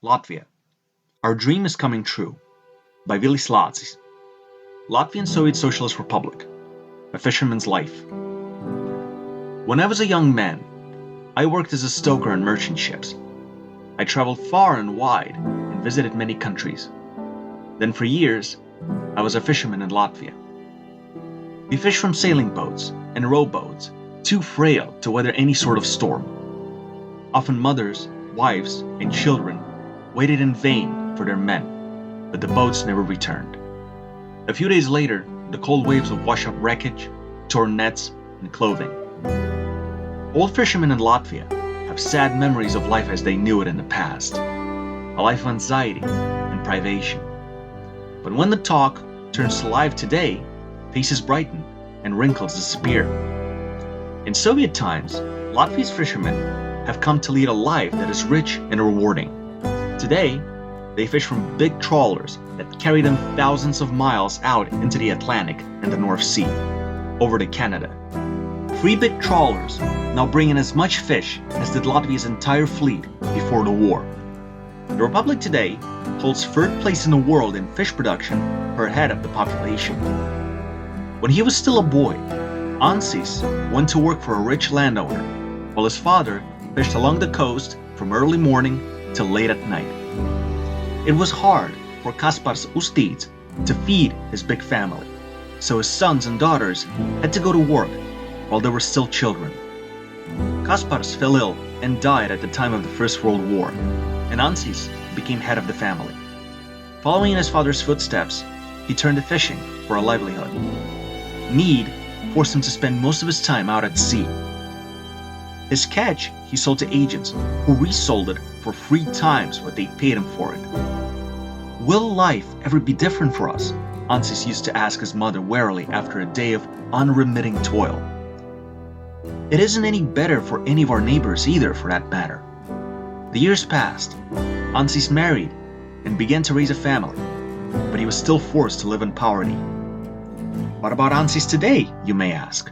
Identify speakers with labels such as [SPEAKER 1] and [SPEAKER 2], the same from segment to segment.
[SPEAKER 1] Latvia. Our Dream is Coming True by Vilis Lācis. Latvian Soviet Socialist Republic. A Fisherman's Life. When I was a young man, I worked as a stoker on merchant ships. I traveled far and wide and visited many countries. Then for years, I was a fisherman in Latvia. We fished from sailing boats and rowboats, too frail to weather any sort of storm. Often mothers, wives, and children waited in vain for their men, but the boats never returned. A few days later, the cold waves would wash up wreckage, torn nets, and clothing. Old fishermen in Latvia have sad memories of life as they knew it in the past, a life of anxiety and privation. But when the talk turns to life today, faces brighten and wrinkles disappear. In Soviet times, Latvia's fishermen have come to lead a life that is rich and rewarding. Today, they fish from big trawlers that carry them thousands of miles out into the Atlantic and the North Sea, over to Canada. 3 big trawlers now bring in as much fish as did Latvia's entire fleet before the war. The Republic today holds 3rd place in the world in fish production per head of the population. When he was still a boy, Ansis went to work for a rich landowner, while his father fished along the coast from early morning till late at night. It was hard for Kaspars Ustīts to feed his big family, so his sons and daughters had to go to work while they were still children. Kaspars fell ill and died at the time of the First World War, and Ansis became head of the family. Following in his father's footsteps, he turned to fishing for a livelihood. Need forced him to spend most of his time out at sea. His catch he sold to agents who resold it for 3 times what they paid him for it. Will life ever be different for us? Ansis used to ask his mother warily after a day of unremitting toil. It isn't any better for any of our neighbors either, for that matter. The years passed. Ansis married and began to raise a family, but he was still forced to live in poverty. What about Ansis today, you may ask?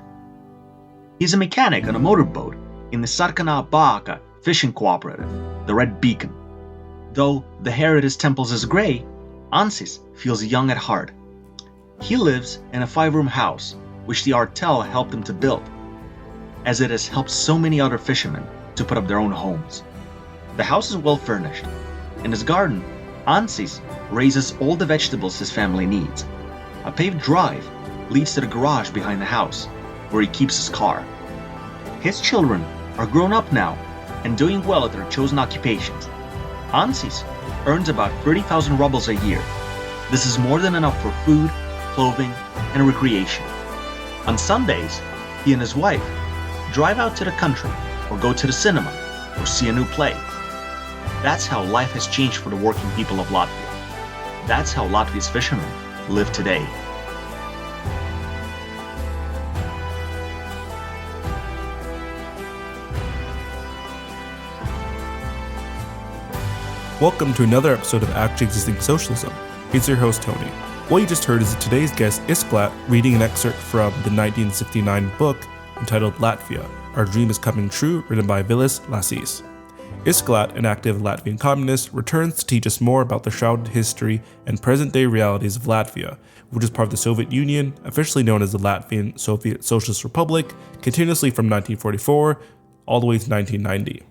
[SPEAKER 1] He's a mechanic on a motorboat in the Sarkanā Bāka fishing cooperative, the Red Beacon. Though the hair at his temples is gray, Ansis feels young at heart. He lives in a 5-room house, which the Artel helped him to build, as it has helped so many other fishermen to put up their own homes. The house is well furnished. In his garden, Ansis raises all the vegetables his family needs. A paved drive leads to the garage behind the house, where he keeps his car. His children are grown up now and doing well at their chosen occupations. Ansis earns about 30,000 rubles a year. This is more than enough for food, clothing, and recreation. On Sundays, he and his wife drive out to the country or go to the cinema or see a new play. That's how life has changed for the working people of Latvia. That's how Latvia's fishermen live today.
[SPEAKER 2] Welcome to another episode of Actually Existing Socialism. It's your host, Tony. What you just heard is today's guest, Iskolat, reading an excerpt from the 1969 book entitled Latvia, Our Dream is Coming True, written by Vilis Lācis. Iskolat, an active Latvian communist, returns to teach us more about the shrouded history and present-day realities of Latvia, which is part of the Soviet Union, officially known as the Latvian Soviet Socialist Republic, continuously from 1944 all the way to 1990.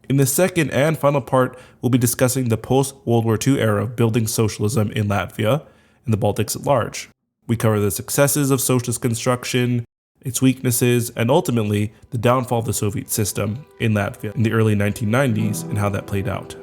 [SPEAKER 2] In the second and final part, we'll be discussing the post-World War II era of building socialism in Latvia and the Baltics at large. We cover the successes of socialist construction, its weaknesses, and ultimately the downfall of the Soviet system in Latvia in the early 1990s and how that played out.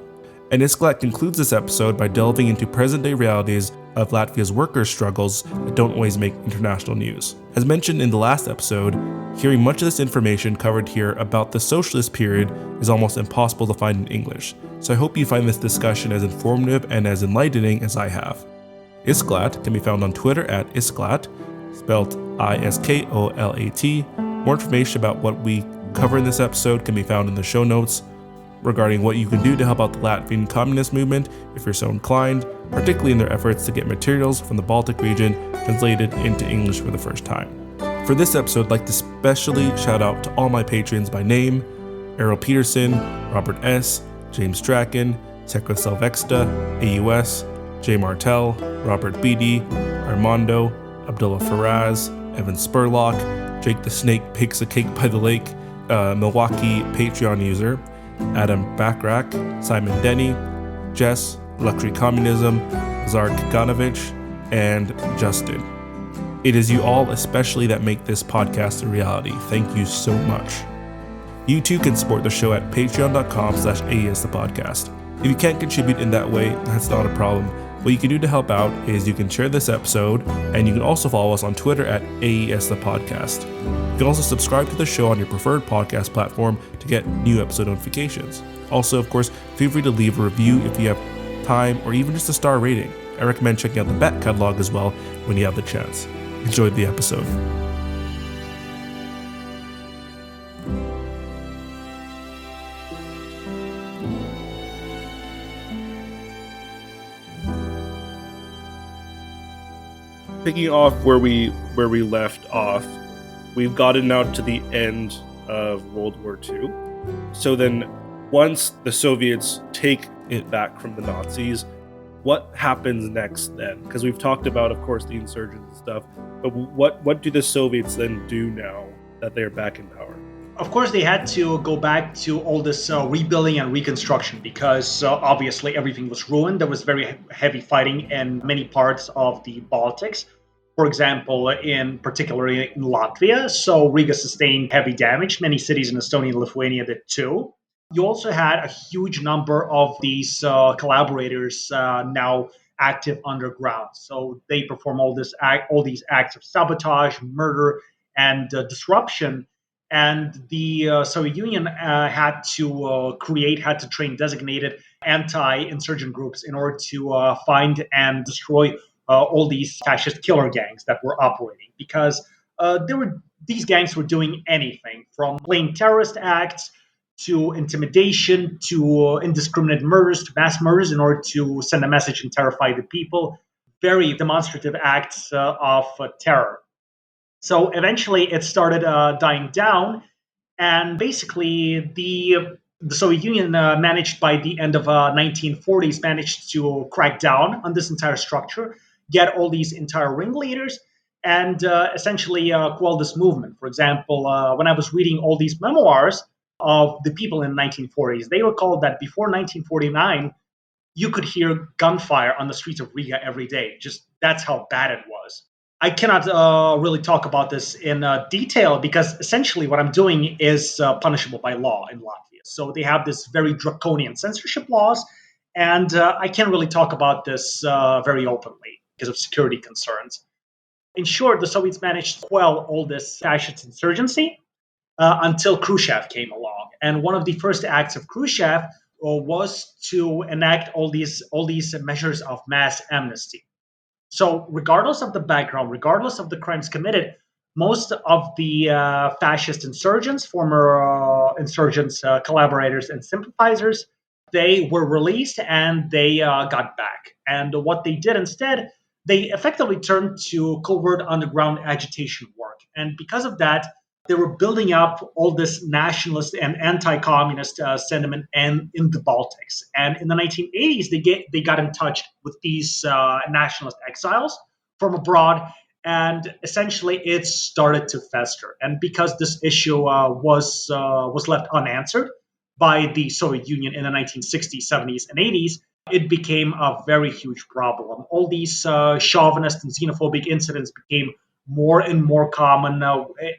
[SPEAKER 2] And Iskolat concludes this episode by delving into present-day realities of Latvia's workers' struggles that don't always make international news. As mentioned in the last episode, hearing much of this information covered here about the socialist period is almost impossible to find in English, so I hope you find this discussion as informative and as enlightening as I have. Iskolat can be found on Twitter at Iskolat, spelled Iskolat. More information about what we cover in this episode can be found in the show notes regarding what you can do to help out the Latvian communist movement if you're so inclined, particularly in their efforts to get materials from the Baltic region translated into English for the first time. For this episode, I'd like to specially shout out to all my patrons by name: Errol Peterson, Robert S., James Strachan, Czechoslovexta, AUS, Jay Martel, Robert Beatty, Armando, Abdullah Faraz, Evan Spurlock, Jake the Snake Pigs a Cake by the Lake, Milwaukee Patreon user, Adam Backrack, Simon Denny, Jess, Luxury Communism, Zark Ganovich, and Justin. It is you all especially that make this podcast a reality. Thank you so much. You too can support the show at patreon.com/AESthepodcast. If you can't contribute in that way, that's not a problem. What you can do to help out is you can share this episode, and you can also follow us on Twitter at AESthepodcast. You can also subscribe to the show on your preferred podcast platform to get new episode notifications. Also, of course, feel free to leave a review if you have time, or even just a star rating. I recommend checking out the back catalog as well when you have the chance. Enjoy the episode. Picking off where we left off, we've gotten now to the end of World War II. So then, once the Soviets take it back from the Nazis, what happens next then? Because we've talked about, of course, the insurgents and stuff, but what do the Soviets then do now that they're back in power?
[SPEAKER 3] Of course, they had to go back to all this rebuilding and reconstruction because obviously everything was ruined. There was very heavy fighting in many parts of the Baltics. For example, in particularly in Latvia. So Riga sustained heavy damage. Many cities in Estonia and Lithuania did too. You also had a huge number of these collaborators now active underground. So they perform all these acts of sabotage, murder, and disruption. And the Soviet Union had to train designated anti-insurgent groups in order to find and destroy all these fascist killer gangs that were operating, because these gangs were doing anything from plain terrorist acts to intimidation to indiscriminate murders to mass murders in order to send a message and terrify the people. Very demonstrative acts of terror. So eventually it started dying down, and basically the Soviet Union managed by the end of 1940s managed to crack down on this entire structure, get all these entire ringleaders, and essentially quell this movement. For example, when I was reading all these memoirs of the people in the 1940s, they recalled that before 1949, you could hear gunfire on the streets of Riga every day. Just that's how bad it was. I cannot really talk about this in detail because essentially what I'm doing is punishable by law in Latvia. So they have this very draconian censorship laws, and I can't really talk about this very openly because of security concerns. In short, the Soviets managed to quell all this fascist insurgency until Khrushchev came along. And one of the first acts of Khrushchev was to enact all these measures of mass amnesty. So regardless of the background, regardless of the crimes committed, most of the fascist insurgents, former insurgents, collaborators, and sympathizers, they were released and they got back. And what they did instead, they effectively turned to covert underground agitation work. And because of that, they were building up all this nationalist and anti-communist sentiment in the Baltics. And in the 1980s, they got in touch with these nationalist exiles from abroad, and essentially it started to fester. And because this issue was left unanswered by the Soviet Union in the 1960s, 70s, and 80s, it became a very huge problem. All these chauvinist and xenophobic incidents became more and more common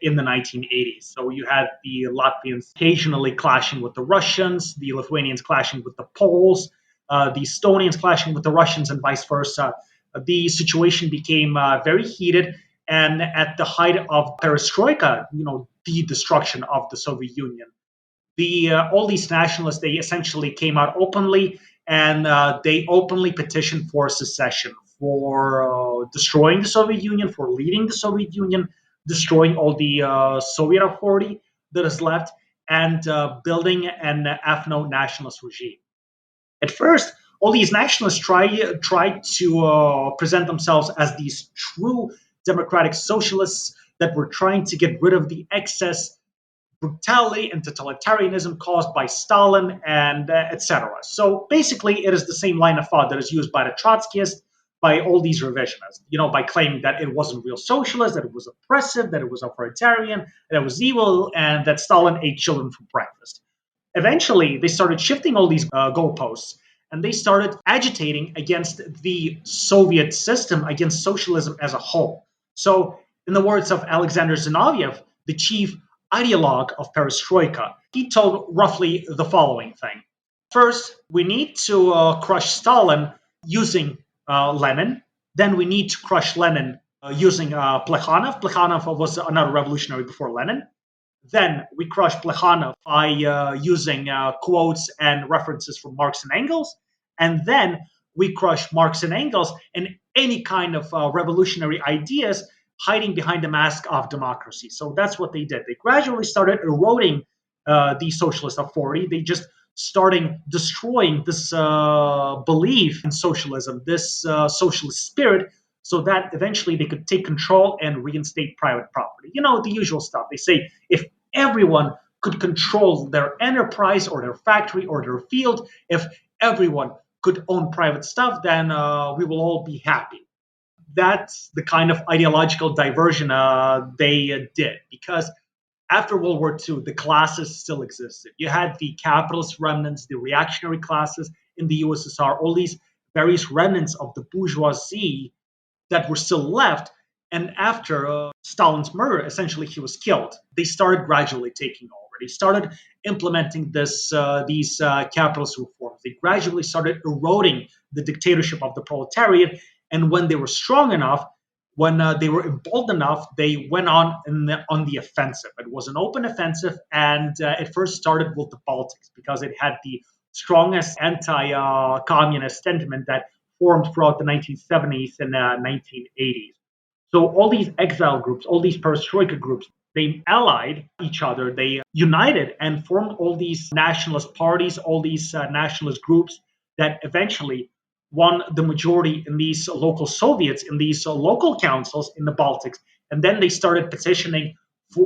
[SPEAKER 3] in the 1980s. So you had the Latvians occasionally clashing with the Russians, the Lithuanians clashing with the Poles, the Estonians clashing with the Russians, and vice versa. The situation became very heated, and at the height of perestroika, the destruction of the Soviet Union, all these nationalists, they essentially came out openly, and they openly petitioned for secession, for destroying the Soviet Union, for leading the Soviet Union, destroying all the Soviet authority that is left, and building an ethno-nationalist regime. At first, all these nationalists tried to present themselves as these true democratic socialists that were trying to get rid of the excess brutality and totalitarianism caused by Stalin and etc. So basically, it is the same line of thought that is used by the Trotskyists, by all these revisionists, by claiming that it wasn't real socialist, that it was oppressive, that it was authoritarian, that it was evil, and that Stalin ate children for breakfast. Eventually, they started shifting all these goalposts, and they started agitating against the Soviet system, against socialism as a whole. So, in the words of Alexander Zinoviev, the chief ideologue of perestroika, he told roughly the following thing. First, we need to crush Stalin using Lenin. Then we need to crush Lenin using Plekhanov. Plekhanov was another revolutionary before Lenin. Then we crush Plekhanov by using quotes and references from Marx and Engels. And then we crush Marx and Engels and any kind of revolutionary ideas hiding behind the mask of democracy. So that's what they did. They gradually started eroding the socialist authority. They just starting destroying this belief in socialism, this socialist spirit, so that eventually they could take control and reinstate private property. The usual stuff. They say if everyone could control their enterprise or their factory or their field, if everyone could own private stuff, then we will all be happy. That's the kind of ideological diversion they did, because after World War II, the classes still existed. You had the capitalist remnants, the reactionary classes in the USSR, all these various remnants of the bourgeoisie that were still left. And after Stalin's murder, essentially he was killed. They started gradually taking over. They started implementing these capitalist reforms. They gradually started eroding the dictatorship of the proletariat. And when they were strong enough, when they were emboldened enough, they went on the offensive. It was an open offensive, and it first started with the Baltics because it had the strongest anti-communist sentiment that formed throughout the 1970s and 1980s. So all these exile groups, all these perestroika groups, they allied each other, they united and formed all these nationalist parties, all these nationalist groups that eventually won the majority in these local Soviets, in these local councils in the Baltics. And then they started petitioning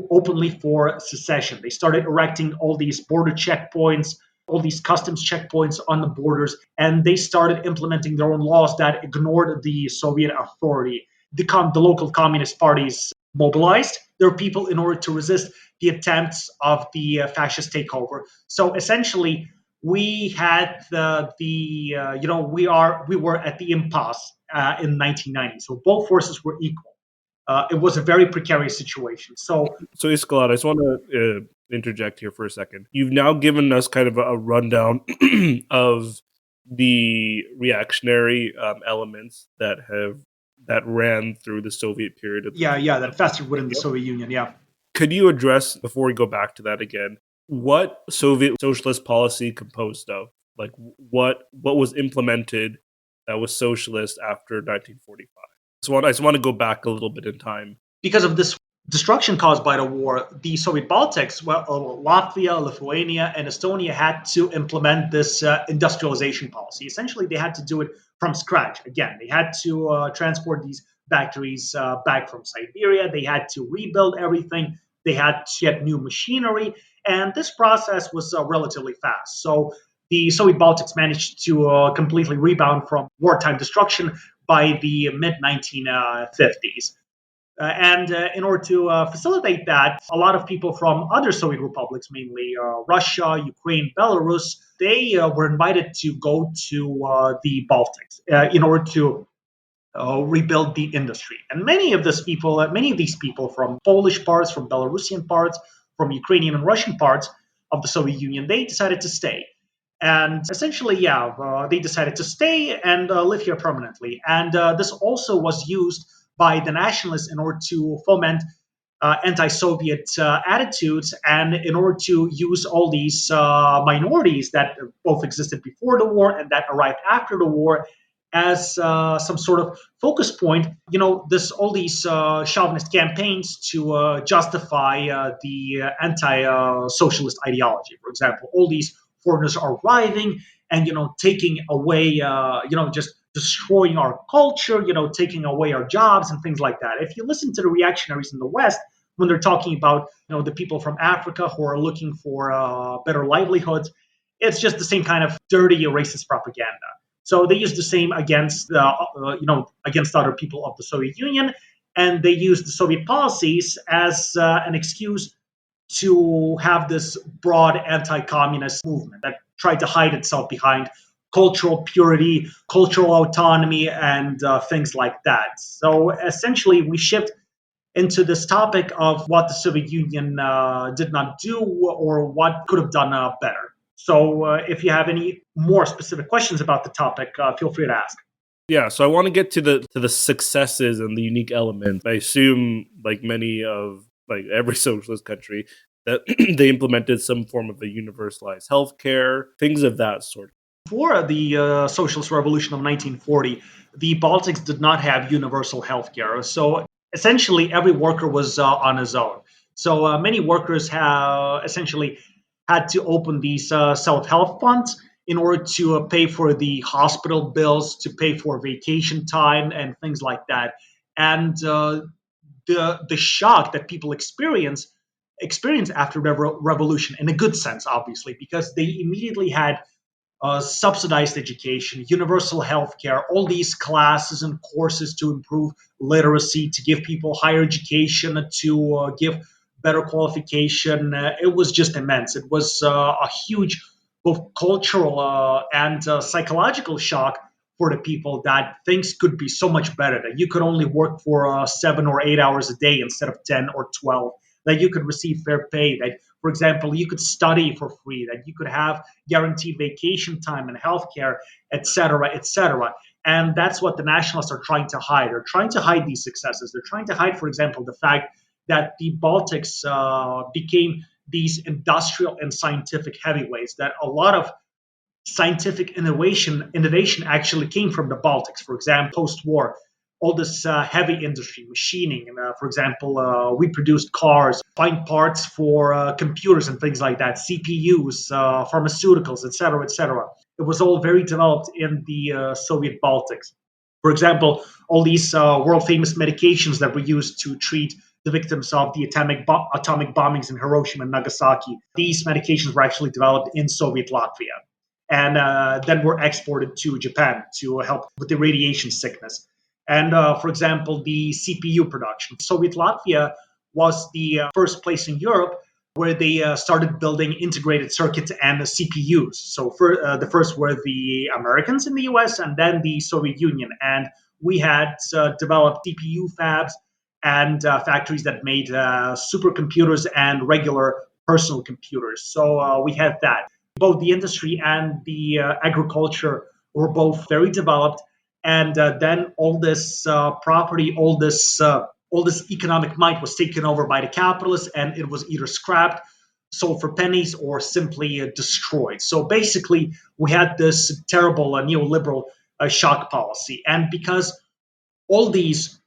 [SPEAKER 3] openly for secession. They started erecting all these border checkpoints, all these customs checkpoints on the borders, and they started implementing their own laws that ignored the Soviet authority. The local communist parties mobilized their people in order to resist the attempts of the fascist takeover. So essentially, we had we were at the impasse in 1990. So both forces were equal. It was a very precarious situation. So
[SPEAKER 2] Iskolat, I just want to interject here for a second. You've now given us kind of a rundown of the reactionary elements that ran through the Soviet period.
[SPEAKER 3] That festered within the Soviet Union. Yeah.
[SPEAKER 2] Could you address, before we go back to that again, what Soviet socialist policy composed of? Like what was implemented that was socialist after 1945? I just want to go back a little bit in time.
[SPEAKER 3] Because of this destruction caused by the war, the Soviet Baltics, Latvia, Lithuania, and Estonia had to implement this industrialization policy. Essentially, they had to do it from scratch. Again, they had to transport these factories back from Siberia. They had to rebuild everything. They had to get new machinery. And this process was relatively fast. So the Soviet Baltics managed to completely rebound from wartime destruction by the mid-1950s. And in order to facilitate that, a lot of people from other Soviet republics, mainly Russia, Ukraine, Belarus, they were invited to go to the Baltics in order to rebuild the industry. And many of these people from Polish parts, from Belarusian parts, from Ukrainian and Russian parts of the Soviet Union, they decided to stay. And essentially, they decided to stay and live here permanently. And this also was used by the nationalists in order to foment anti-Soviet attitudes and in order to use all these minorities that both existed before the war and that arrived after the war as some sort of focus point. All these chauvinist campaigns to justify the anti-socialist ideology. For example, all these foreigners are arriving and taking away, just destroying our culture, taking away our jobs and things like that. If you listen to the reactionaries in the West, when they're talking about the people from Africa who are looking for better livelihoods. It's just the same kind of dirty racist propaganda. So they use the same against against other people of the Soviet Union, and they use the Soviet policies as an excuse to have this broad anti-communist movement that tried to hide itself behind cultural purity, cultural autonomy, and things like that. So essentially, we shift into this topic of what the Soviet Union did not do or what could have done better. So if you have any more specific questions about the topic, feel free to ask.
[SPEAKER 2] Yeah, so I want to get to the successes and the unique elements. I assume, like many of like every socialist country, that they implemented some form of a universalized healthcare, things of that sort.
[SPEAKER 3] Before the Socialist Revolution of 1940, the Baltics did not have universal healthcare. So essentially, every worker was on his own. So many workers have essentially had to open these self-help funds in order to pay for the hospital bills, to pay for vacation time, and things like that. And the shock that people experience after the revolution, in a good sense, obviously, because they immediately had subsidized education, universal health care, all these classes and courses to improve literacy, to give people higher education, to give better qualification. It was just immense. It was a huge both cultural and psychological shock for the people that things could be so much better, that you could only work for 7 or 8 hours a day instead of 10 or 12, that you could receive fair pay, that, for example, you could study for free, that you could have guaranteed vacation time and healthcare, etc., etc. And that's what the nationalists are trying to hide. They're trying to hide these successes. They're trying to hide, for example, the fact that the Baltics became these industrial and scientific heavyweights, that a lot of scientific innovation actually came from the Baltics. For example, post-war, all this heavy industry, machining. For example, we produced cars, fine parts for computers and things like that, CPUs, pharmaceuticals, etc., etc. It was all very developed in the Soviet Baltics. For example, all these world-famous medications that were used to treat the victims of the atomic bombings in Hiroshima and Nagasaki, these medications were actually developed in Soviet Latvia, and then were exported to Japan to help with the radiation sickness. And for example, the CPU production. Soviet Latvia was the first place in Europe where they started building integrated circuits and CPUs. So the first were the Americans in the US, and then the Soviet Union. And we had developed CPU fabs and factories that made supercomputers and regular personal computers. So we had that. Both the industry and the agriculture were both very developed. And then all this property, all this economic might was taken over by the capitalists, and it was either scrapped, sold for pennies, or simply destroyed. So basically, we had this terrible neoliberal shock policy. And because all these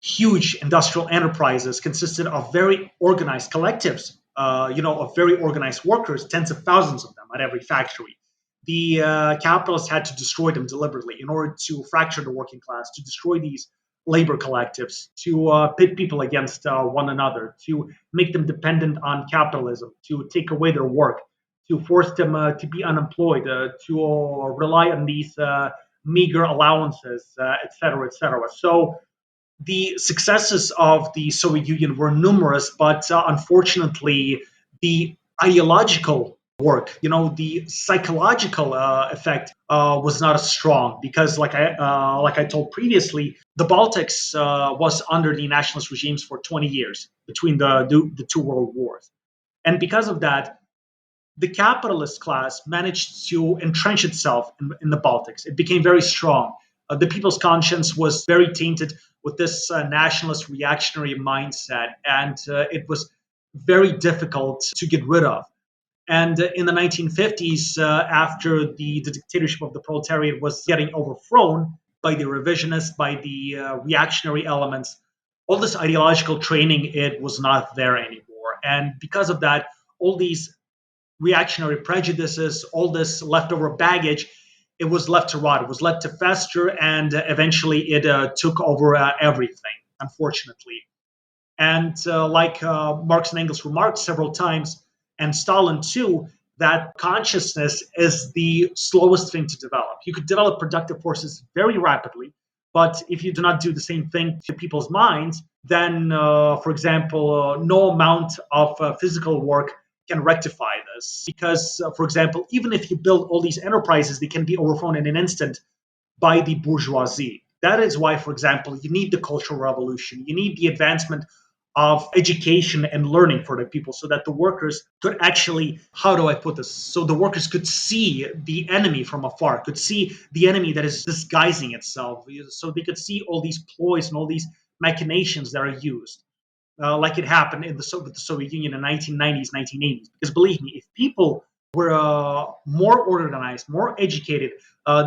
[SPEAKER 3] huge industrial enterprises consisted of very organized collectives, of very organized workers, tens of thousands of them at every factory. The capitalists had to destroy them deliberately in order to fracture the working class, to destroy these labor collectives, to pit people against one another, to make them dependent on capitalism, to take away their work, to force them to be unemployed, to rely on these meager allowances, et cetera, et cetera. So the successes of the Soviet Union were numerous, but unfortunately, the ideological work, the psychological effect was not as strong, because, like I told previously, the Baltics was under the nationalist regimes for 20 years between the two world wars, and because of that, the capitalist class managed to entrench itself in the Baltics. It became very strong. The people's conscience was very tainted with this nationalist reactionary mindset, and it was very difficult to get rid of. And in the 1950s, after the dictatorship of the proletariat was getting overthrown by the revisionists, by the reactionary elements, all this ideological training, it was not there anymore. And because of that, all these reactionary prejudices, all this leftover baggage, it was left to rot. It was left to fester, and eventually it took over everything, unfortunately. And like Marx and Engels remarked several times, and Stalin too, that consciousness is the slowest thing to develop. You could develop productive forces very rapidly, but if you do not do the same thing to people's minds, then, for example, no amount of physical work can rectify this. Because, for example, even if you build all these enterprises, they can be overthrown in an instant by the bourgeoisie. That is why, for example, you need the Cultural Revolution. You need the advancement of education and learning for the people so that the workers could actually, how do I put this? So the workers could see the enemy from afar, could see the enemy that is disguising itself. So they could see all these ploys and all these machinations that are used. Like it happened with the Soviet Union in the 1990s, 1980s. Because believe me, if people were more organized, more educated,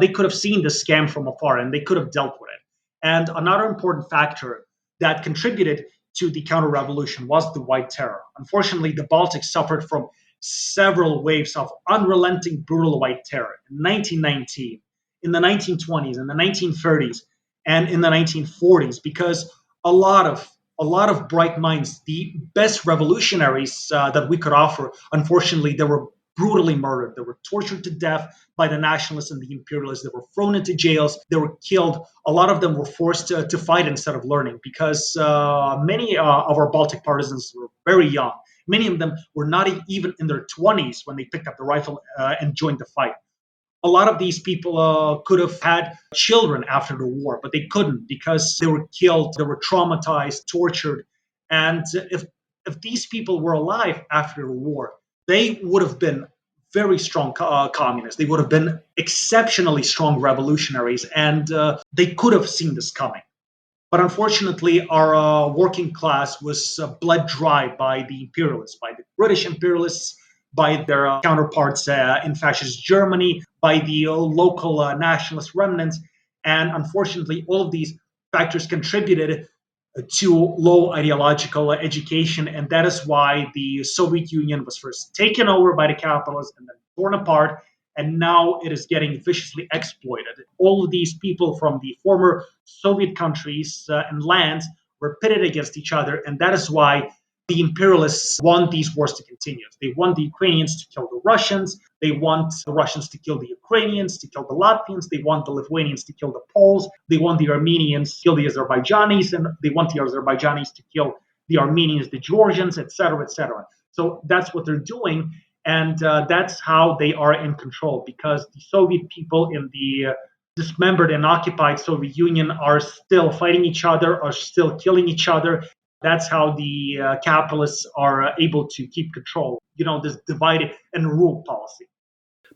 [SPEAKER 3] they could have seen the scam from afar and they could have dealt with it. And another important factor that contributed to the counter-revolution was the White Terror. Unfortunately, the Baltics suffered from several waves of unrelenting, brutal White Terror in 1919, in the 1920s, in the 1930s, and in the 1940s, because a lot of bright minds, the best revolutionaries that we could offer, unfortunately, they were brutally murdered. They were tortured to death by the nationalists and the imperialists. They were thrown into jails. They were killed. A lot of them were forced to fight instead of learning because many of our Baltic partisans were very young. Many of them were not even in their 20s when they picked up the rifle and joined the fight. A lot of these people could have had children after the war, but they couldn't because they were killed, they were traumatized, tortured. And if these people were alive after the war, they would have been very strong communists. They would have been exceptionally strong revolutionaries, and they could have seen this coming. But unfortunately, our working class was bled dry by the imperialists, by the British imperialists, by their counterparts in fascist Germany, by the local nationalist remnants. And unfortunately, all of these factors contributed to low ideological education. And that is why the Soviet Union was first taken over by the capitalists and then torn apart. And now it is getting viciously exploited. All of these people from the former Soviet countries and lands were pitted against each other. And that is why the imperialists want these wars to continue. They want the Ukrainians to kill the Russians. They want the Russians to kill the Ukrainians, to kill the Latvians. They want the Lithuanians to kill the Poles. They want the Armenians to kill the Azerbaijanis, and they want the Azerbaijanis to kill the Armenians, the Georgians, etc., etc. So that's what they're doing, and that's how they are in control, because the Soviet people in the dismembered and occupied Soviet Union are still fighting each other, are still killing each other. That's how the capitalists are able to keep control. This divided and rule policy.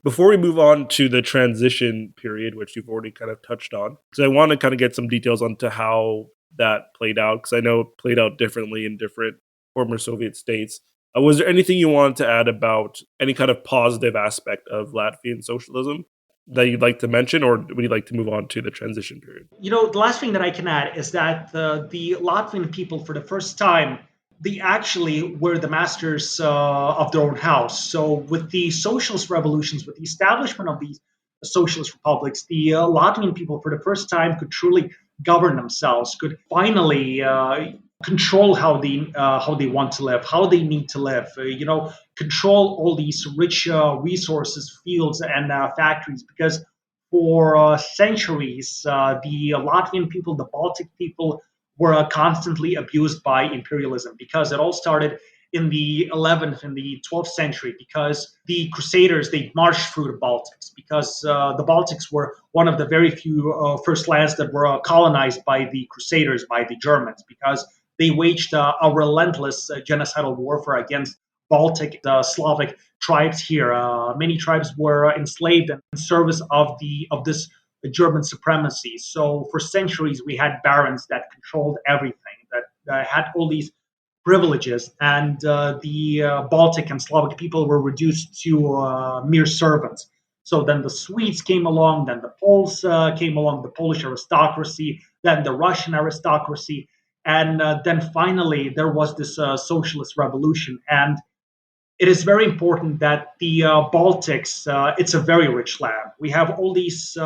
[SPEAKER 2] Before we move on to the transition period, which you've already kind of touched on, because I want to kind of get some details onto how that played out, because I know it played out differently in different former Soviet states. Was there anything you wanted to add about any kind of positive aspect of Latvian socialism that you'd like to mention, or would you like to move on to the transition period?
[SPEAKER 3] The last thing that I can add is that the Latvian people, for the first time, they actually were the masters of their own house. So with the socialist revolutions, with the establishment of these socialist republics, the Latvian people, for the first time, could truly govern themselves, could finally control how they want to live, how they need to live. Control all these rich resources, fields, and factories. Because for centuries, the Latvian people, the Baltic people, were constantly abused by imperialism, because it all started in the 11th and the 12th century, because the Crusaders, they marched through the Baltics, because the Baltics were one of the very few first lands that were colonized by the Crusaders, by the Germans, because they waged a relentless genocidal warfare against Baltic, Slavic tribes here. Many tribes were enslaved in service of this German supremacy. So for centuries, we had barons that controlled everything, that had all these privileges, and the Baltic and Slavic people were reduced to mere servants. So then the Swedes came along, then the Poles came along, the Polish aristocracy, then the Russian aristocracy, and then finally there was this socialist revolution. And it is very important that the Baltics, it's a very rich land. We have all these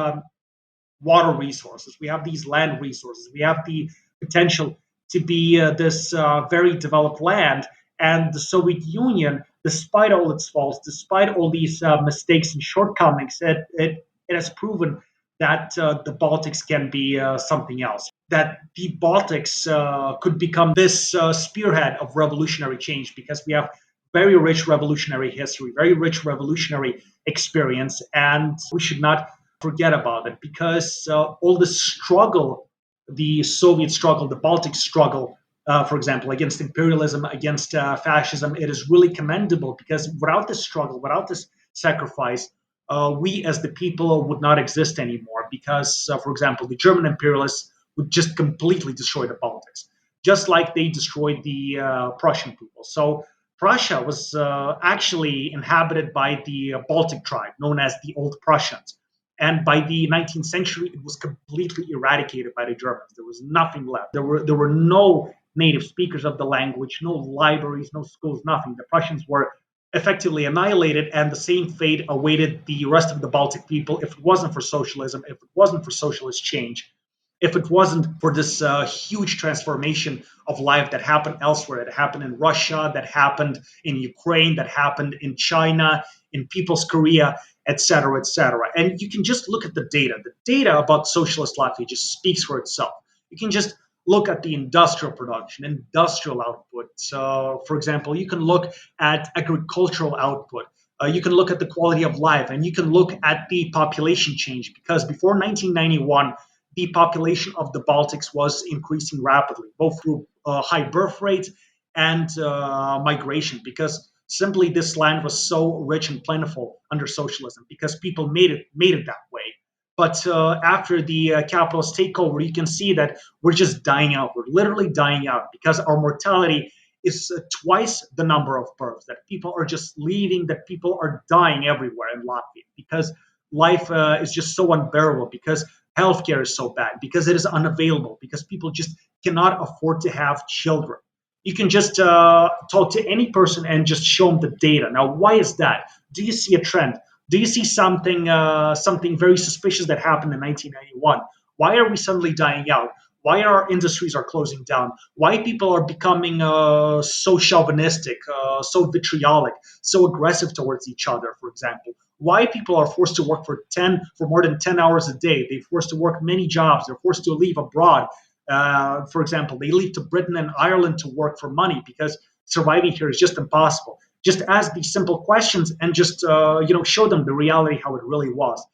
[SPEAKER 3] water resources, we have these land resources, we have the potential to be this very developed land. And the Soviet Union, despite all its faults, despite all these mistakes and shortcomings, it has proven that the Baltics can be something else. That the Baltics could become this spearhead of revolutionary change because we have very rich revolutionary history, very rich revolutionary experience, and we should not forget about it because all the struggle, the Soviet struggle, the Baltic struggle, for example, against imperialism, against fascism, it is really commendable because without this struggle, without this sacrifice, we as the people would not exist anymore because, for example, the German imperialists would just completely destroy the Baltics, just like they destroyed the Prussian people. So Prussia was actually inhabited by the Baltic tribe known as the Old Prussians. And by the 19th century, it was completely eradicated by the Germans. There was nothing left. There were no native speakers of the language, no libraries, no schools, nothing. The Prussians were effectively annihilated, and the same fate awaited the rest of the Baltic people if it wasn't for socialism, if it wasn't for socialist change, if it wasn't for this huge transformation of life that happened elsewhere, that happened in Russia, that happened in Ukraine, that happened in China, in People's Korea, etc., etc. And you can just look at the data. The data about socialist Latvia just speaks for itself. You can just look at the industrial production, industrial output. So, for example, you can look at agricultural output. You can look at the quality of life, and you can look at the population change because before 1991, the population of the Baltics was increasing rapidly, both through high birth rates and migration, because simply this land was so rich and plentiful under socialism, because people made it that way. But after the capitalist takeover, you can see that we're just dying out. We're literally dying out because our mortality is twice the number of births. That people are just leaving. That people are dying everywhere in Latvia because life is just so unbearable. Because healthcare is so bad. Because it is unavailable. Because people just cannot afford to have children. You can just talk to any person and just show them the data. Now, why is that? Do you see a trend? Do you see something very suspicious that happened in 1991? Why are we suddenly dying out? Why our industries are closing down? Why people are becoming so chauvinistic, so vitriolic, so aggressive towards each other, for example? Why people are forced to work for more than 10 hours a day? They're forced to work many jobs. They're forced to leave abroad. For example, they leave to Britain and Ireland to work for money because surviving here is just impossible. Just ask these simple questions and just show them the reality how it really was.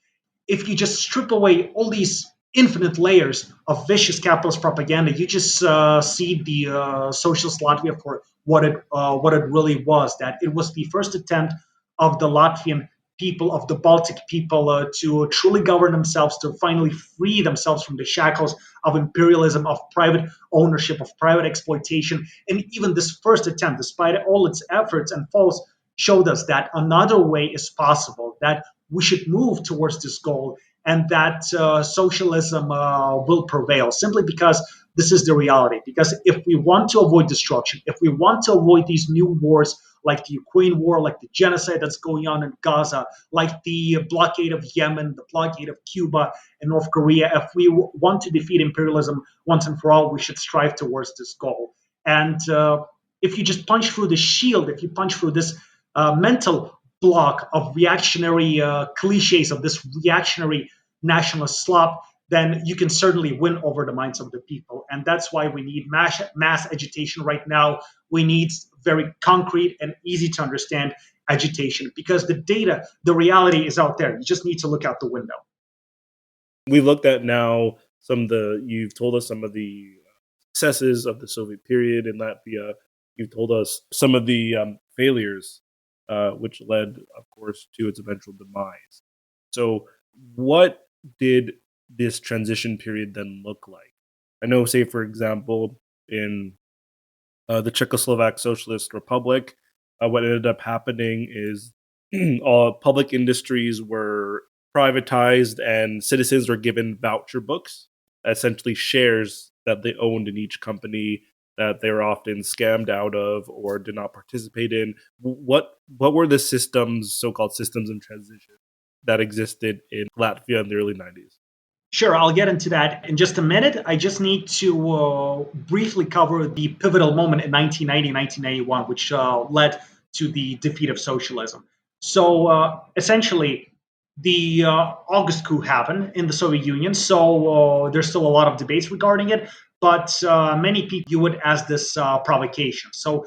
[SPEAKER 3] If you just strip away all these infinite layers of vicious capitalist propaganda, you just see the socialist Latvia for what it really was. That it was the first attempt of the Latvian people, of the Baltic people, to truly govern themselves, to finally free themselves from the shackles of imperialism, of private ownership, of private exploitation. And even this first attempt, despite all its efforts and faults, showed us that another way is possible, that we should move towards this goal, and that socialism will prevail simply because this is the reality. Because if we want to avoid destruction, if we want to avoid these new wars like the Ukraine war, like the genocide that's going on in Gaza, like the blockade of Yemen, the blockade of Cuba and North Korea, if we want to defeat imperialism once and for all, we should strive towards this goal. And if you just punch through the shield, if you punch through this mental block of reactionary cliches, of this reactionary nationalist slop, then you can certainly win over the minds of the people. And that's why we need mass agitation right now. We need very concrete and easy to understand agitation because the data, the reality is out there. You just need to look out the window.
[SPEAKER 2] We looked at now you've told us some of the successes of the Soviet period in Latvia. You've told us some of the failures, which led, of course, to its eventual demise. So what did this transition period then look like? I know, say, for example, in the Czechoslovak Socialist Republic, what ended up happening is all public industries were privatized and citizens were given voucher books, essentially shares that they owned in each company that they were often scammed out of or did not participate in. What were the systems, so-called systems in transition, that existed in Latvia in the early 90s?
[SPEAKER 3] Sure, I'll get into that in just a minute. I just need to briefly cover the pivotal moment in 1990, 1991, which led to the defeat of socialism. So essentially, the August coup happened in the Soviet Union. So there's still a lot of debates regarding it, but many people view it as this provocation. So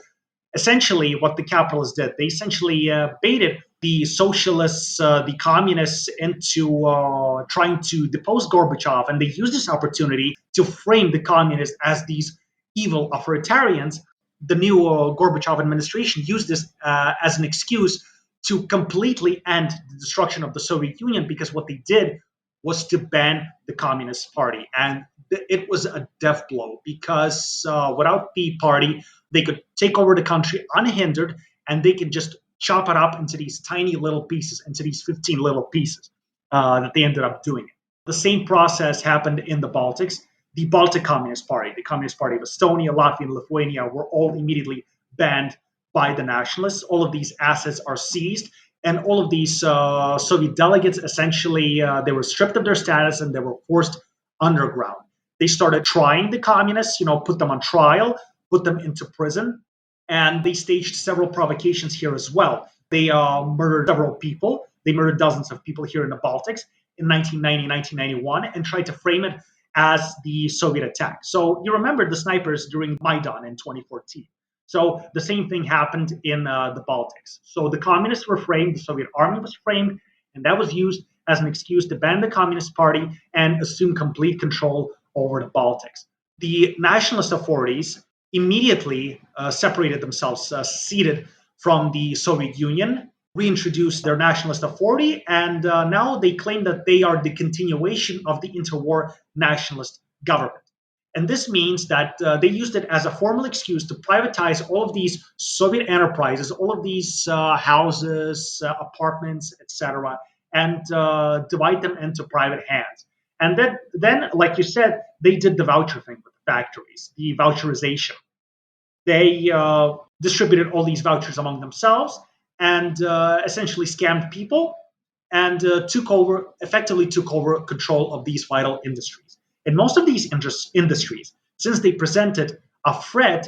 [SPEAKER 3] essentially what the capitalists did, they essentially baited the socialists, the communists into trying to depose Gorbachev, and they used this opportunity to frame the communists as these evil authoritarians. The new Gorbachev administration used this as an excuse to completely end the destruction of the Soviet Union, because what they did was to ban the Communist Party. And it was a death blow, because without the party, they could take over the country unhindered, and they could just chop it up into these tiny little pieces, into these 15 little pieces that they ended up doing. The same process happened in the Baltics. The Baltic Communist Party, the Communist Party of Estonia, Latvia, and Lithuania were all immediately banned by the nationalists. All of these assets are seized, and all of these Soviet delegates essentially they were stripped of their status and they were forced underground. They started trying the communists, put them on trial, put them into prison, and they staged several provocations here as well. They murdered several people. They murdered dozens of people here in the Baltics in 1990, 1991, and tried to frame it as the Soviet attack. So you remember the snipers during Maidan in 2014. So the same thing happened in the Baltics. So the communists were framed, the Soviet army was framed, and that was used as an excuse to ban the Communist Party and assume complete control over the Baltics. The nationalist authorities immediately separated themselves, seceded from the Soviet Union, reintroduced their nationalist authority, and now they claim that they are the continuation of the interwar nationalist government. And this means that they used it as a formal excuse to privatize all of these Soviet enterprises, all of these houses, apartments, etc., and divide them into private hands. And then, like you said, they did the voucher thing with the factories, the voucherization. They distributed all these vouchers among themselves and essentially scammed people and effectively took over control of these vital industries. And most of these industries, since they presented a threat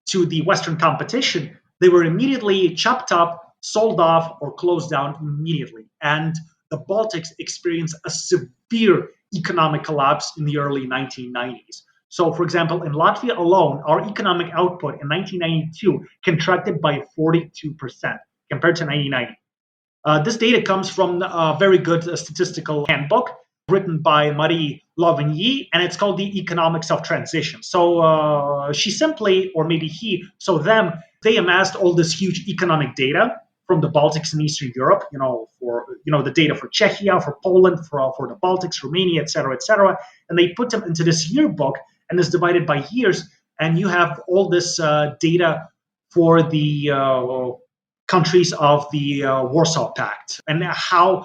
[SPEAKER 3] to the Western competition, they were immediately chopped up, sold off, or closed down immediately. And the Baltics experienced a severe economic collapse in the early 1990s. So, for example, in Latvia alone, our economic output in 1992 contracted by 42% compared to 1990. This data comes from a very good statistical handbook written by Marie Lavigny, and it's called The Economics of Transition. So she simply, or maybe he, so them, they amassed all this huge economic data from the Baltics and Eastern Europe, for the data for Czechia, for Poland, for the Baltics, Romania, et cetera, and they put them into this yearbook, and it's divided by years, and you have all this data for the countries of the Warsaw Pact, and how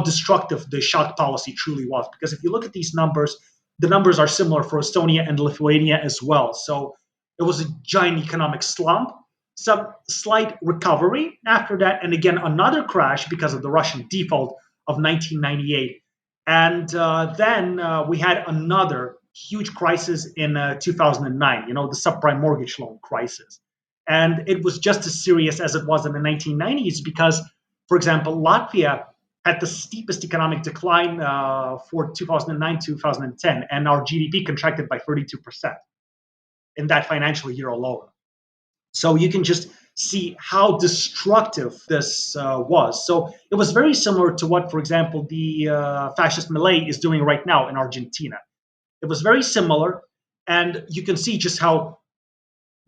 [SPEAKER 3] destructive the shock policy truly was. Because if you look at these numbers, the numbers are similar for Estonia and Lithuania as well. So it was a giant economic slump, some slight recovery after that, and again another crash because of the Russian default of 1998. And then we had another huge crisis in 2009, the subprime mortgage loan crisis. And it was just as serious as it was in the 1990s because, for example, Latvia had the steepest economic decline for 2009-2010, and our GDP contracted by 32% in that financial year alone. So you can just see how destructive this was. So it was very similar to what, for example, the fascist Milei is doing right now in Argentina. It was very similar, and you can see just how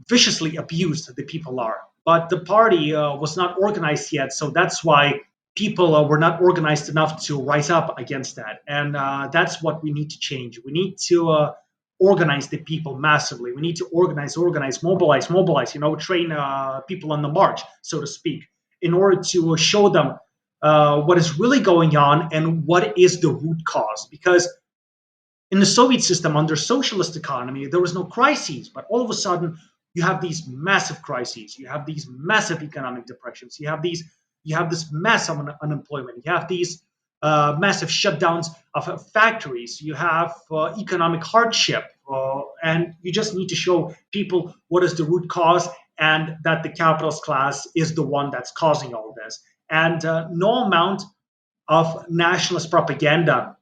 [SPEAKER 3] viciously abused the people are. But the party was not organized yet, so that's why people were not organized enough to rise up against that. And that's what we need to change. We need to organize the people massively. We need to organize, mobilize, train people on the march, so to speak, in order to show them what is really going on and what is the root cause. Because in the Soviet system, under socialist economy, there was no crises, but all of a sudden, you have these massive crises. You have these massive economic depressions. You have this massive unemployment. You have these massive shutdowns of factories. You have economic hardship, and you just need to show people what is the root cause and that the capitalist class is the one that's causing all this. And no amount of nationalist propaganda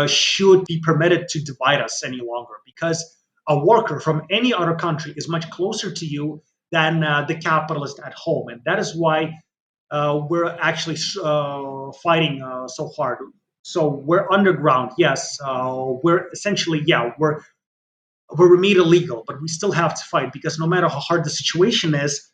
[SPEAKER 3] should be permitted to divide us any longer, because a worker from any other country is much closer to you than the capitalist at home. And that is why we're actually fighting so hard. So we're underground, yes. We're essentially, yeah, we're made illegal, but we still have to fight, because no matter how hard the situation is,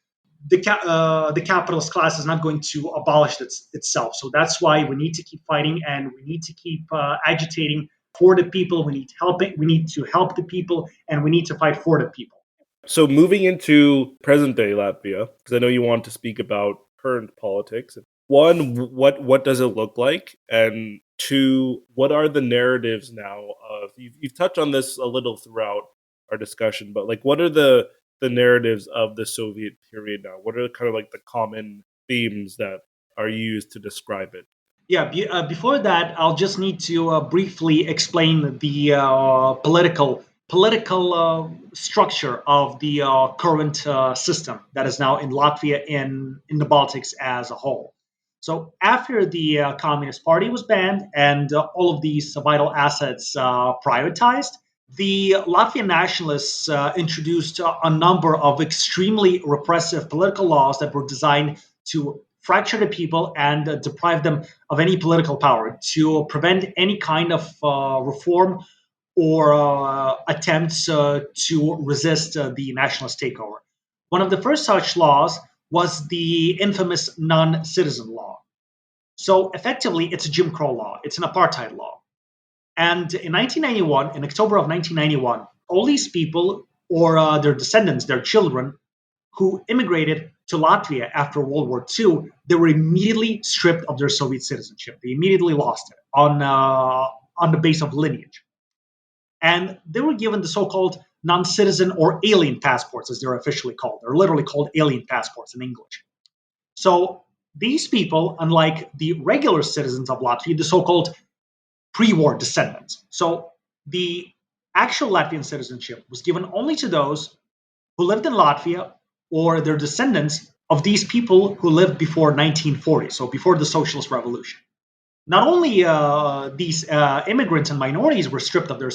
[SPEAKER 3] the capitalist class is not going to abolish itself. So that's why we need to keep fighting, and we need to keep agitating for the people. We need to help the people, and we need to fight for the people.
[SPEAKER 2] So moving into present day Latvia, because I know you want to speak about current politics. One, what does it look like? And two, what are the narratives now of, you've touched on this a little throughout our discussion, but like what are the narratives of the Soviet period now? What are kind of like the common themes that are used to describe it?
[SPEAKER 3] Yeah, before that, I'll just need to briefly explain the political structure of the current system that is now in Latvia, in the Baltics as a whole. So after the Communist Party was banned and all of these vital assets privatized, the Latvian nationalists introduced a number of extremely repressive political laws that were designed to fracture the people and deprive them of any political power, to prevent any kind of reform or attempts to resist the nationalist takeover. One of the first such laws was the infamous non-citizen law. So effectively, it's a Jim Crow law. It's an apartheid law. And in 1991, in October of 1991, all these people, or their descendants, their children, who immigrated to Latvia after World War II, they were immediately stripped of their Soviet citizenship. They immediately lost it on the base of lineage. And they were given the so-called non-citizen or alien passports, as they're officially called. They're literally called alien passports in English. So these people, unlike the regular citizens of Latvia, the so-called pre-war descendants. So the actual Latvian citizenship was given only to those who lived in Latvia or their descendants of these people who lived before 1940, so before the Socialist Revolution. Not only these immigrants and minorities were stripped of their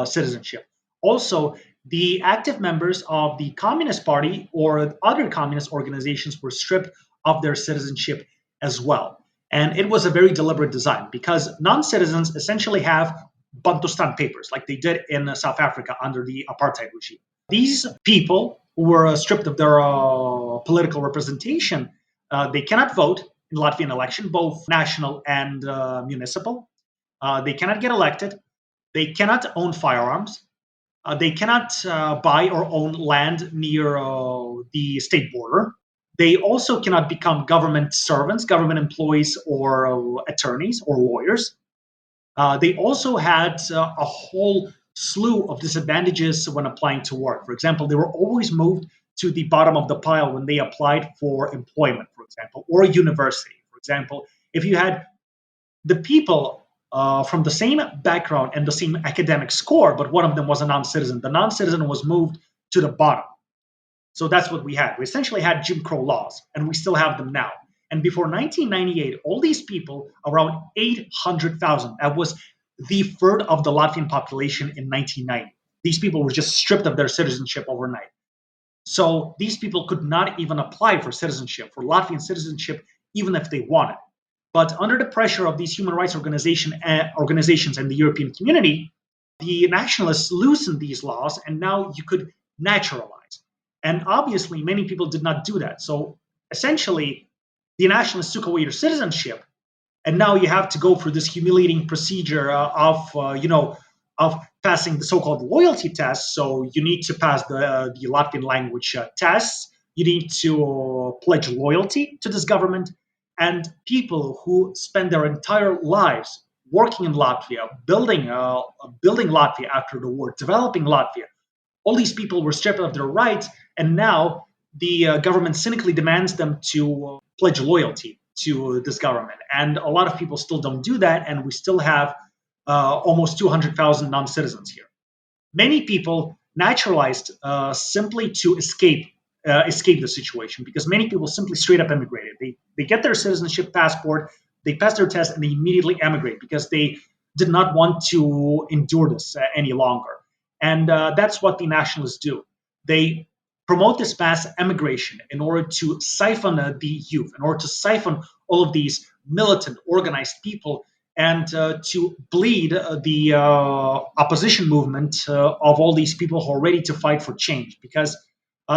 [SPEAKER 3] citizenship, also the active members of the Communist Party or other communist organizations were stripped of their citizenship as well. And it was a very deliberate design, because non-citizens essentially have Bantustan papers, like they did in South Africa under the apartheid regime. These people who were stripped of their political representation, they cannot vote in Latvian election, both national and municipal. They cannot get elected. They cannot own firearms. They cannot buy or own land near the state border. They also cannot become government servants, government employees, or attorneys or lawyers. They also had a whole slew of disadvantages when applying to work. For example, they were always moved to the bottom of the pile when they applied for employment, for example, or university. For example, if you had the people from the same background and the same academic score, but one of them was a non-citizen, the non-citizen was moved to the bottom. So that's what we had. We essentially had Jim Crow laws, and we still have them now. And before 1998, all these people, around 800,000, that was the third of the Latvian population in 1990. These people were just stripped of their citizenship overnight. So these people could not even apply for citizenship, for Latvian citizenship, even if they wanted. But under the pressure of these human rights organizations and the European community, the nationalists loosened these laws, and now you could naturalize. And obviously, many people did not do that. So essentially, the nationalists took away your citizenship, and now you have to go through this humiliating procedure of passing the so-called loyalty test. So you need to pass the Latvian language tests. You need to pledge loyalty to this government. And people who spend their entire lives working in Latvia, building Latvia after the war, developing Latvia, all these people were stripped of their rights, and now the government cynically demands them to pledge loyalty to this government. And a lot of people still don't do that, and we still have almost 200,000 non-citizens here. Many people naturalized simply to escape the situation, because many people simply straight up emigrated. They get their citizenship passport, they pass their test, and they immediately emigrate because they did not want to endure this any longer. And that's what the nationalists do. They promote this mass emigration in order to siphon the youth, in order to siphon all of these militant, organized people, and to bleed the opposition movement of all these people who are ready to fight for change, because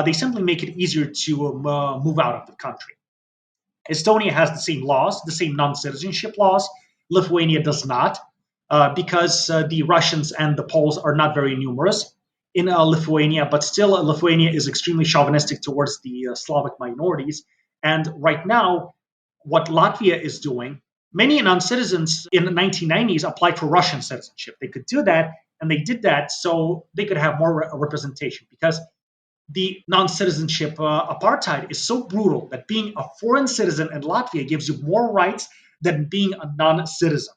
[SPEAKER 3] they simply make it easier to move out of the country. Estonia has the same laws, the same non-citizenship laws. Lithuania does not, because the Russians and the Poles are not very numerous in Lithuania, but still Lithuania is extremely chauvinistic towards the Slavic minorities. And right now, what Latvia is doing, many non-citizens in the 1990s applied for Russian citizenship. They could do that, and they did that so they could have more representation, because the non-citizenship apartheid is so brutal that being a foreign citizen in Latvia gives you more rights than being a non-citizen.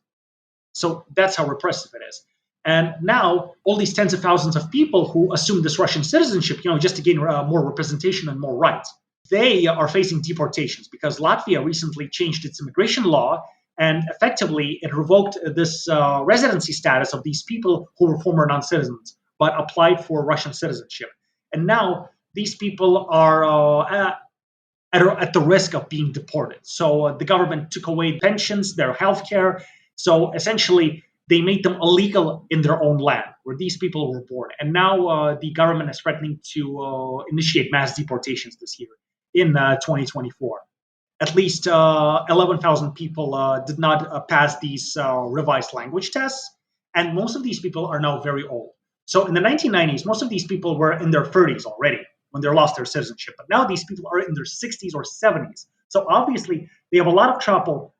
[SPEAKER 3] So that's how repressive it is. And now all these tens of thousands of people who assume this Russian citizenship, just to gain more representation and more rights, they are facing deportations, because Latvia recently changed its immigration law, and effectively it revoked this residency status of these people who were former non-citizens but applied for Russian citizenship. And now these people are at the risk of being deported. So the government took away pensions, their health care. So essentially, they made them illegal in their own land where these people were born. And now the government is threatening to initiate mass deportations this year in 2024. At least 11,000 people did not pass these revised language tests. And most of these people are now very old. So in the 1990s, most of these people were in their 30s already when they lost their citizenship. But now these people are in their 60s or 70s. So obviously, they have a lot of trouble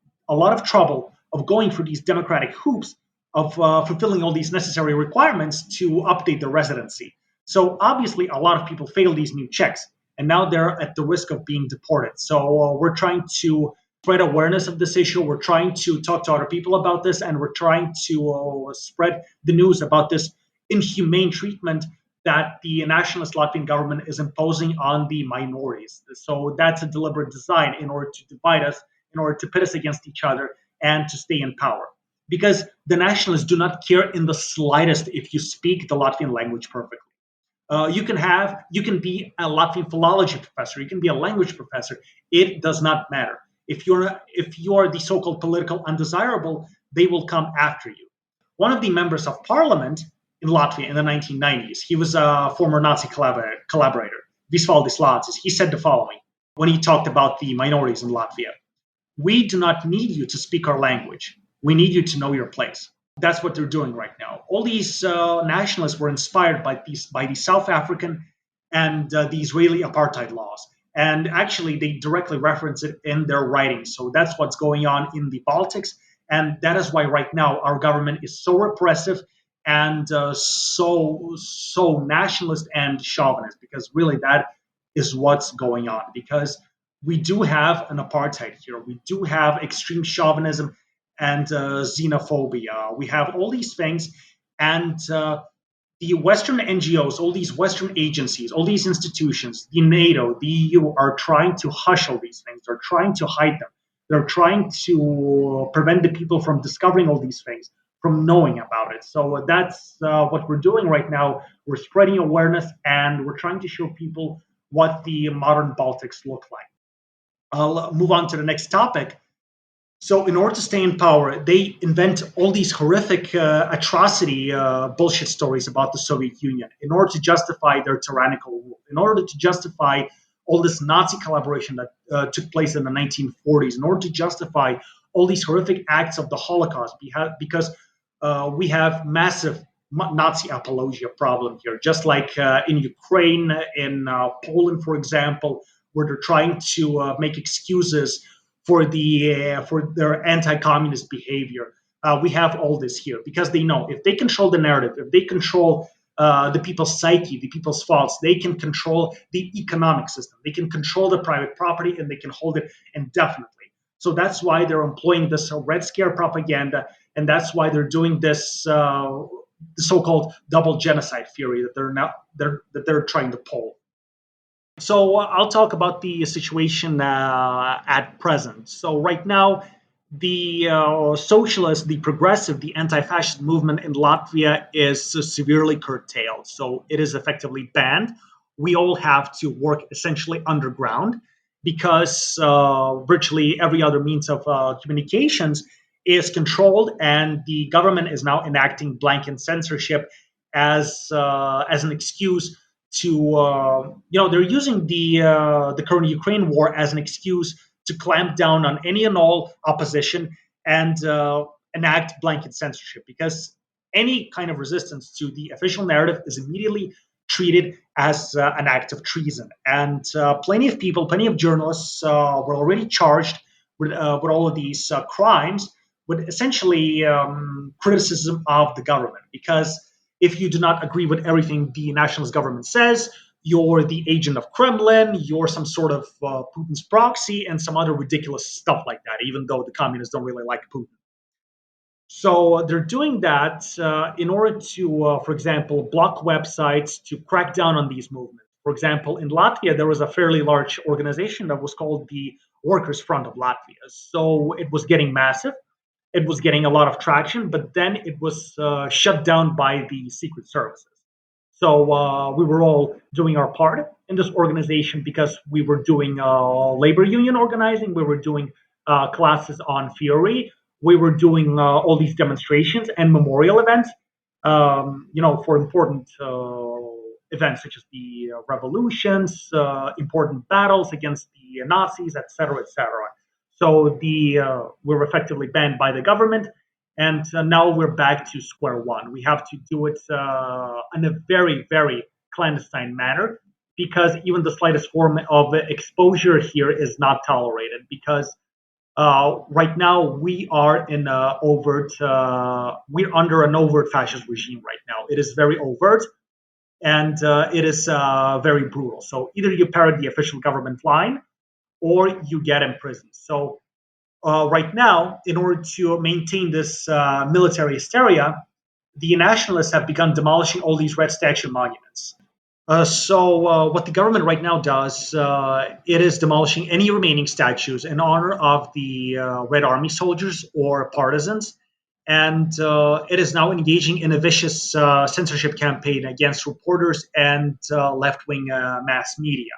[SPEAKER 3] of going through these democratic hoops of fulfilling all these necessary requirements to update their residency. So obviously, a lot of people fail these new checks, and now they're at the risk of being deported. So we're trying to spread awareness of this issue. We're trying to talk to other people about this, and we're trying to spread the news about this inhumane treatment that the nationalist Latvian government is imposing on the minorities. So that's a deliberate design in order to divide us, in order to pit us against each other, and to stay in power. Because the nationalists do not care in the slightest if you speak the Latvian language perfectly. You can be a Latvian philology professor, you can be a language professor. It does not matter. If you are the so-called political undesirable, they will come after you. One of the members of parliament in Latvia in the 1990s, he was a former Nazi collaborator, Visvaldis Lācis. He said the following when he talked about the minorities in Latvia: "We do not need you to speak our language. We need you to know your place." That's what they're doing right now. All these nationalists were inspired by the South African and the Israeli apartheid laws. And actually, they directly reference it in their writings. So that's what's going on in the Baltics. And that is why right now our government is so repressive and so nationalist and chauvinist, because really that is what's going on. Because we do have an apartheid here. We do have extreme chauvinism and xenophobia. We have all these things, and the Western NGOs, all these Western agencies, all these institutions, the NATO, the EU, are trying to hush all these things. They're trying to hide them. They're trying to prevent the people from discovering all these things, from knowing about it. So that's what we're doing right now. We're spreading awareness, and we're trying to show people what the modern Baltics look like. I'll move on to the next topic. So in order to stay in power, they invent all these horrific atrocity bullshit stories about the Soviet Union in order to justify their tyrannical rule, in order to justify all this Nazi collaboration that took place in the 1940s, in order to justify all these horrific acts of the Holocaust, because we have massive Nazi apologia problem here, just like in Ukraine, in Poland, for example, where they're trying to make excuses for their anti-communist behavior. We have all this here because they know if they control the narrative, if they control the people's psyche, the people's thoughts, they can control the economic system, they can control the private property, and they can hold it indefinitely. So that's why they're employing this Red Scare propaganda, and that's why they're doing this so-called double genocide theory that they're trying to pull. So I'll talk about the situation at present. So right now, the socialist, the progressive, the anti-fascist movement in Latvia is severely curtailed. So it is effectively banned. We all have to work essentially underground because virtually every other means of communications is controlled, and the government is now enacting blanket censorship as an excuse to they're using the current Ukraine war as an excuse to clamp down on any and all opposition and enact blanket censorship, because any kind of resistance to the official narrative is immediately treated as an act of treason. And plenty of people, plenty of journalists were already charged with all of these crimes, with essentially criticism of the government. Because if you do not agree with everything the nationalist government says, you're the agent of Kremlin, you're some sort of Putin's proxy, and some other ridiculous stuff like that, even though the communists don't really like Putin. So they're doing that in order to, for example, block websites, to crack down on these movements. For example, in Latvia, there was a fairly large organization that was called the Workers' Front of Latvia. So it was getting massive. It was getting a lot of traction, but then it was shut down by the secret services. So we were all doing our part in this organization because we were doing labor union organizing, we were doing classes on theory, we were doing all these demonstrations and memorial events, for important events such as the revolutions, important battles against the Nazis, etc., etc. So we're effectively banned by the government, and now we're back to square one. We have to do it in a very, very clandestine manner, because even the slightest form of exposure here is not tolerated. Because right now we are in we're under an overt fascist regime right now. It is very overt, and it is very brutal. So either you parrot the official government line, or you get imprisoned. So right now, in order to maintain this military hysteria, the nationalists have begun demolishing all these red statue monuments. So what the government right now does, it is demolishing any remaining statues in honor of the Red Army soldiers or partisans, and it is now engaging in a vicious censorship campaign against reporters and left-wing mass media.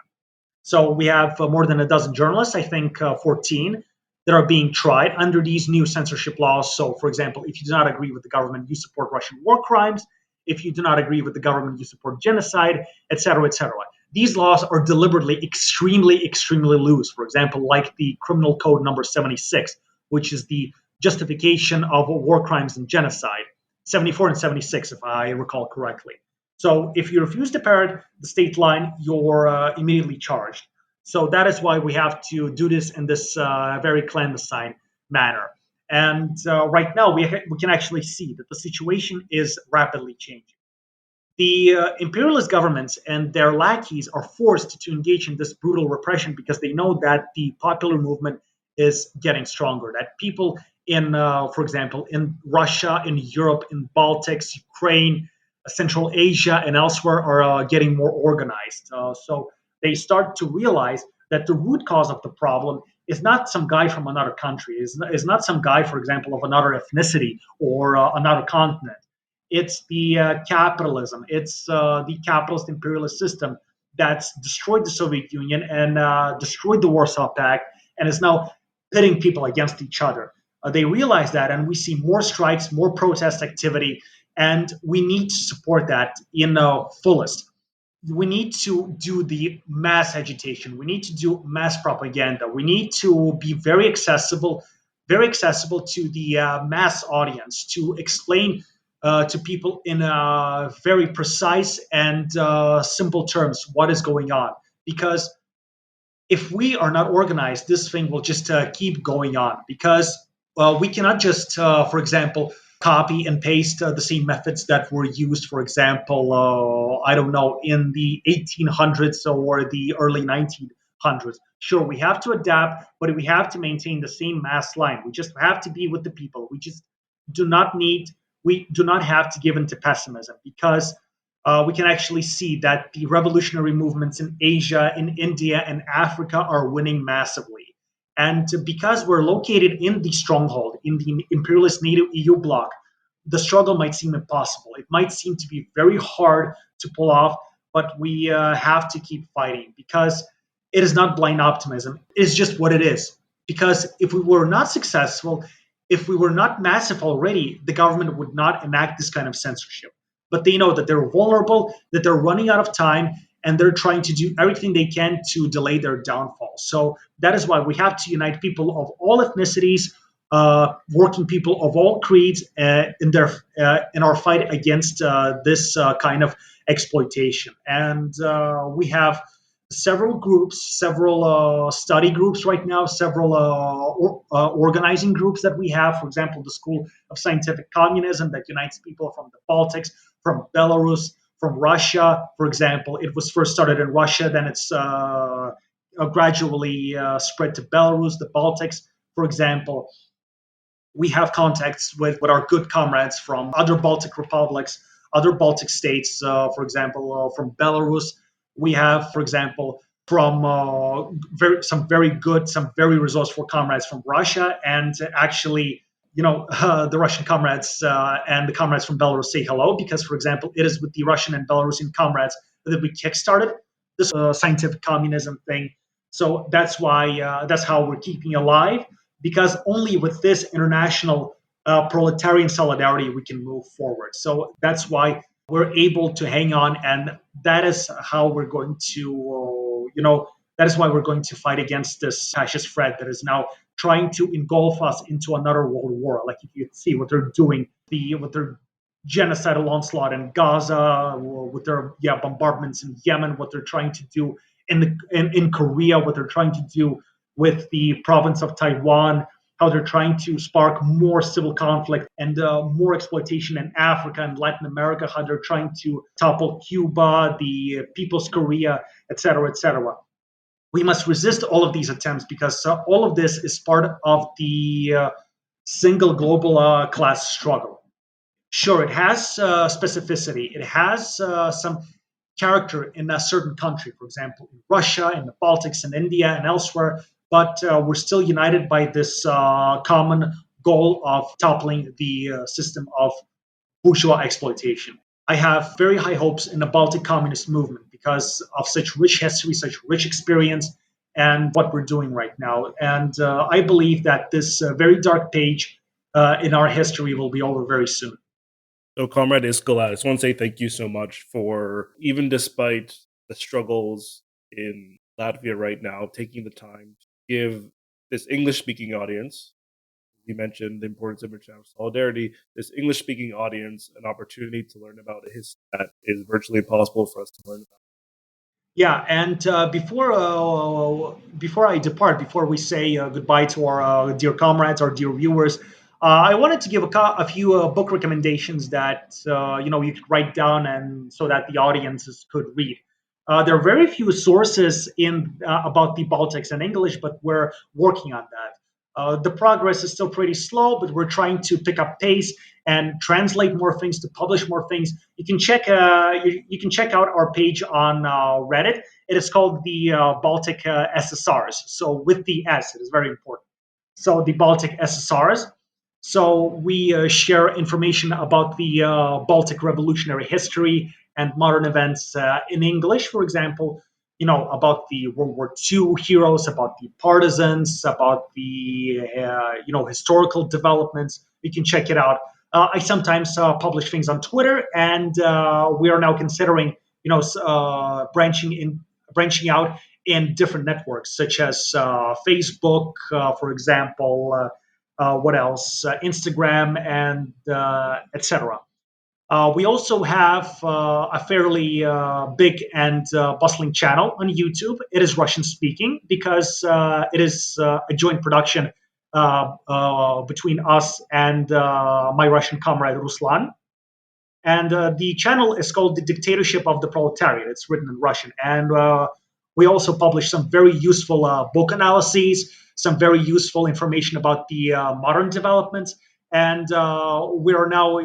[SPEAKER 3] So we have more than a dozen journalists, I think 14, that are being tried under these new censorship laws. So, for example, if you do not agree with the government, you support Russian war crimes. If you do not agree with the government, you support genocide, etc., etc. These laws are deliberately extremely, extremely loose. For example, like the Criminal Code number 76, which is the justification of war crimes and genocide. 74 and 76, if I recall correctly. So if you refuse to parrot the state line, you're immediately charged. So that is why we have to do this in this very clandestine manner. And right now, we can actually see that the situation is rapidly changing. The imperialist governments and their lackeys are forced to engage in this brutal repression because they know that the popular movement is getting stronger, that people in, for example, in Russia, in Europe, in Baltics, Ukraine, Central Asia, and elsewhere are getting more organized. So they start to realize that the root cause of the problem is not some guy from another country, is not some guy, for example, of another ethnicity or another continent. It's the capitalism. It's the capitalist imperialist system that's destroyed the Soviet Union and destroyed the Warsaw Pact, and is now pitting people against each other. They realize that, and we see more strikes, more protest activity, and we need to support that in fullest. We need to do the mass agitation. We need to do mass propaganda. We need to be very accessible to the mass audience, to explain to people in very precise and simple terms what is going on. Because if we are not organized, this thing will just keep going on. Because we cannot just, for example, copy and paste the same methods that were used, for example, I don't know, in the 1800s or the early 1900s hundreds. Sure, we have to adapt, but we have to maintain the same mass line. We just have to be with the people. Do not need, we do not have to give in to pessimism, because we can actually see that the revolutionary movements in Asia, in India, and Africa are winning massively. And because we're located in the stronghold, in the imperialist NATO EU bloc, the struggle might seem impossible. It might seem to be very hard to pull off, but we have to keep fighting, because it is not blind optimism. It is just what it is. Because if we were not successful, if we were not massive already, the government would not enact this kind of censorship. But they know that they're vulnerable, that they're running out of time, and they're trying to do everything they can to delay their downfall. So that is why we have to unite people of all ethnicities, working people of all creeds, in our fight against this kind of exploitation. And we have several groups, several study groups right now, several organizing groups that we have. For example, the School of Scientific Communism that unites people from the Baltics, from Belarus, from Russia. For example, it was first started in Russia, then it's gradually spread to Belarus, the Baltics, for example. We have contacts with our good comrades from other Baltic republics, other Baltic states, for example, from Belarus. We have, for example, from some very resourceful comrades from Russia, and actually, the Russian comrades and the comrades from Belarus say hello, because, for example, it is with the Russian and Belarusian comrades that we kickstarted this scientific communism thing. So that's why that's how we're keeping alive, because only with this international proletarian solidarity we can move forward. So that's why we're able to hang on, and that is how we're going to, that is why we're going to fight against this fascist threat that is now trying to engulf us into another world war. Like, if you see what they're doing, with their genocidal onslaught in Gaza, with their bombardments in Yemen, what they're trying to do in Korea, what they're trying to do with the province of Taiwan, how they're trying to spark more civil conflict and more exploitation in Africa and Latin America, how they're trying to topple Cuba, the People's Korea, etc., etc. We must resist all of these attempts, because all of this is part of the single global class struggle. Sure, it has specificity. It has some character in a certain country, for example, in Russia, in the Baltics, in India, and elsewhere. But we're still united by this common goal of toppling the system of bourgeois exploitation. I have very high hopes in the Baltic communist movement because of such rich history, such rich experience, and what we're doing right now. And I believe that this very dark page in our history will be over very soon.
[SPEAKER 2] So, Comrade Iskolat, I just want to say thank you so much for, even despite the struggles in Latvia right now, taking the time to give this English-speaking audience, you mentioned the importance of international solidarity, this English-speaking audience an opportunity to learn about a history that is virtually impossible for us to learn about.
[SPEAKER 3] Yeah, and before I depart, before we say goodbye to our dear comrades, our dear viewers, I wanted to give a few book recommendations that you could write down, and so that the audiences could read. There are very few sources in about the Baltics in English, but we're working on that. The progress is still pretty slow, but we're trying to pick up pace and translate more things, to publish more things. You can check out our page on Reddit. It is called the Baltic SSRs. So with the S, it is very important. So the Baltic SSRs. So we share information about the Baltic revolutionary history and modern events in English, for example, about the World War II heroes, about the partisans, about the historical developments. You can check it out. I sometimes publish things on Twitter, and we are now considering branching out in different networks, such as Facebook, for example. What else? Instagram, and etc. We also have a fairly big and bustling channel on YouTube. It is Russian speaking because it is a joint production between us and my Russian comrade Ruslan. And the channel is called The Dictatorship of the Proletariat. It's written in Russian. And We also publish some very useful book analyses, some very useful information about the modern developments. And we are now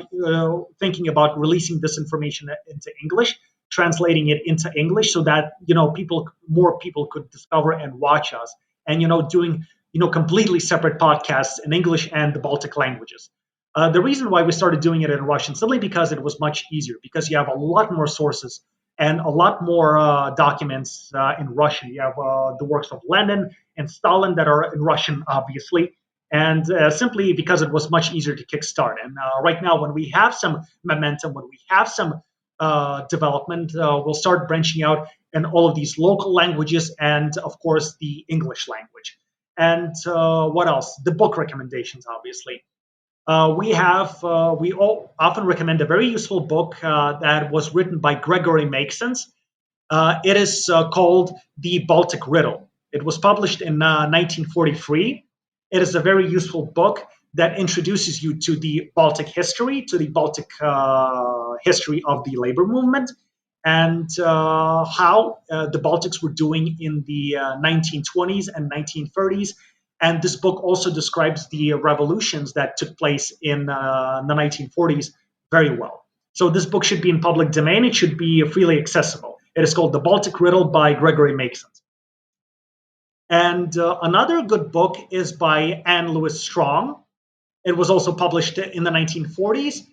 [SPEAKER 3] thinking about releasing this information into English, translating it into English, so that more people could discover and watch us, and doing completely separate podcasts in English and the Baltic languages. The reason why we started doing it in Russian simply because it was much easier, because you have a lot more sources and a lot more documents in Russian. You have the works of Lenin and Stalin that are in Russian, obviously, and simply because it was much easier to kickstart. And right now, when we have some momentum, when we have some development, we'll start branching out in all of these local languages and, of course, the English language. And what else? The book recommendations, obviously. We all often recommend a very useful book that was written by Gregory Makesons. It is called The Baltic Riddle. It was published in 1943. It is a very useful book that introduces you to the Baltic history, to the Baltic history of the labor movement, and how the Baltics were doing in the 1920s and 1930s. And this book also describes the revolutions that took place in the 1940s very well. So this book should be in public domain. It should be freely accessible. It is called The Baltic Riddle by Gregory Makesons. And another good book is by Anne Louis Strong. It was also published in the 1940s,